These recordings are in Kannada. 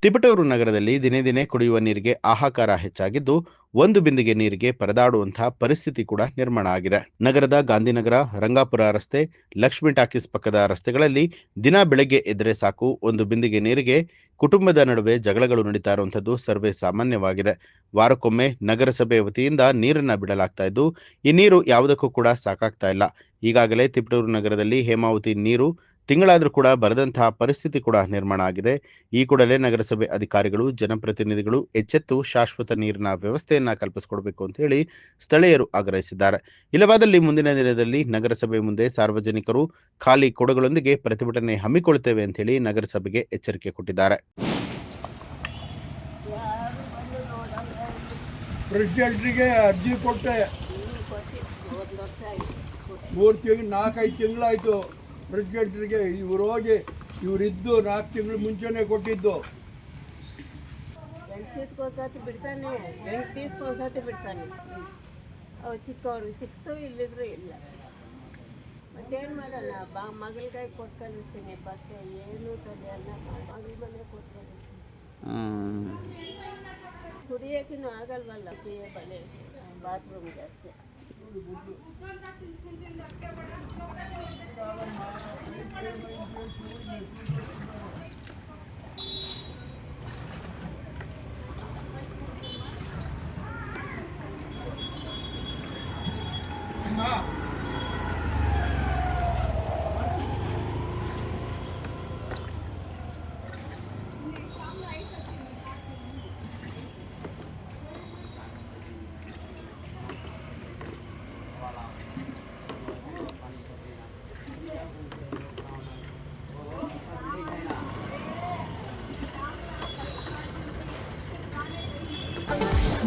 ತಿಪಟೂರು ನಗರದಲ್ಲಿ ದಿನೇ ದಿನೇ ಕುಡಿಯುವ ನೀರಿಗೆ ಹಾಹಾಕಾರ ಹೆಚ್ಚಾಗಿದ್ದು, ಒಂದು ಬಿಂದಿಗೆ ನೀರಿಗೆ ಪರದಾಡುವಂತಹ ಪರಿಸ್ಥಿತಿ ಕೂಡ ನಿರ್ಮಾಣ ಆಗಿದೆ. ನಗರದ ಗಾಂಧಿನಗರ, ರಂಗಾಪುರ ರಸ್ತೆ, ಲಕ್ಷ್ಮಿ ಟಾಕೀಸ್ ಪಕ್ಕದ ರಸ್ತೆಗಳಲ್ಲಿ ದಿನ ಬೆಳಗ್ಗೆ ಎದ್ರೆ ಸಾಕು ಒಂದು ಬಿಂದಿಗೆ ನೀರಿಗೆ ಕುಟುಂಬದ ನಡುವೆ ಜಗಳಗಳು ನಡೀತಾ ಇರುವಂಥದ್ದು ಸರ್ವೇ ಸಾಮಾನ್ಯವಾಗಿದೆ. ವಾರಕ್ಕೊಮ್ಮೆ ನಗರಸಭೆ ವತಿಯಿಂದ ನೀರನ್ನ ಬಿಡಲಾಗ್ತಾ ಇದ್ದು, ಈ ನೀರು ಯಾವುದಕ್ಕೂ ಕೂಡ ಸಾಕಾಗ್ತಾ ಇಲ್ಲ. ಈಗಾಗಲೇ ತಿಪಟೂರು ನಗರದಲ್ಲಿ ಹೇಮಾವತಿ ನೀರು ತಿಂಗಳಾದರೂ ಕೂಡ ಬರದಂತಹ ಪರಿಸ್ಥಿತಿ ಕೂಡ ನಿರ್ಮಾಣ ಆಗಿದೆ. ಈ ಕೂಡಲೇ ನಗರಸಭೆ ಅಧಿಕಾರಿಗಳು, ಜನಪ್ರತಿನಿಧಿಗಳು ಎಚ್ಚೆತ್ತು ಶಾಶ್ವತ ನೀರಿನ ವ್ಯವಸ್ಥೆಯನ್ನ ಕಲ್ಪಿಸಿಕೊಡಬೇಕು ಅಂತ ಹೇಳಿ ಸ್ಥಳೀಯರು ಆಗ್ರಹಿಸಿದ್ದಾರೆ. ಇಲ್ಲವಾದಲ್ಲಿ ಮುಂದಿನ ದಿನದಲ್ಲಿ ನಗರಸಭೆ ಮುಂದೆ ಸಾರ್ವಜನಿಕರು ಖಾಲಿ ಕೊಡಗಳೊಂದಿಗೆ ಪ್ರತಿಭಟನೆ ಹಮ್ಮಿಕೊಳ್ಳುತ್ತೇವೆ ಅಂತ ಹೇಳಿ ನಗರಸಭೆಗೆ ಎಚ್ಚರಿಕೆ ಕೊಟ್ಟಿದ್ದಾರೆ. ಪ್ರೆಸಿಡೆಂಟ್ರಿಗೆ ಅರ್ಜಿ ಕೊಟ್ಟೆ 4-5 ತಿಂಗಳಾಯಿತು. ಪ್ರೆಸಿಡೆಂಟ್ರಿಗೆ ಇವ್ರು ಹೋಗಿ ಇವರಿದ್ದು 4 ತಿಂಗಳು ಮುಂಚೆನೇ ಕೊಟ್ಟಿದ್ದು. ಒಂದ್ಸತಿ ಬಿಡ್ತಾನೆ, 8 ದಿವಸಕ್ಕೆ ಒಂದ್ಸತಿ ಬಿಡ್ತಾನೆ. ಅವ್ರು ಚಿಕ್ಕವರು ಚಿಕ್ಕದು ಇಲ್ಲಿದ್ರು ಇಲ್ಲ. ಮತ್ತೇನು ಮಾಡೋಣ, ಮಗಲ್ಗಾಯಿ ಕೊಟ್ಟು ಕಳಿಸ್ತೀನಿ. ಮತ್ತೆ ಏನು ತಲೆಯಲ್ಲ, ಮಗಳ ಮನೆ ಕೊಟ್ಟು ಕಳಿಸ್ತೀನಿ. ಕುಡಿಯೋಕ್ಕೂ ಆಗಲ್ವಲ್ಲ, ಬಲೆ ಬಾತ್ರೂಮ್ಗೆ ಅಷ್ಟೇ.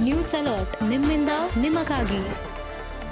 ನ್ಯೂಸ್ ಅಲರ್ಟ್ ನಿಮ್ಮಿಂದ ನಿಮಗಾಗಿ.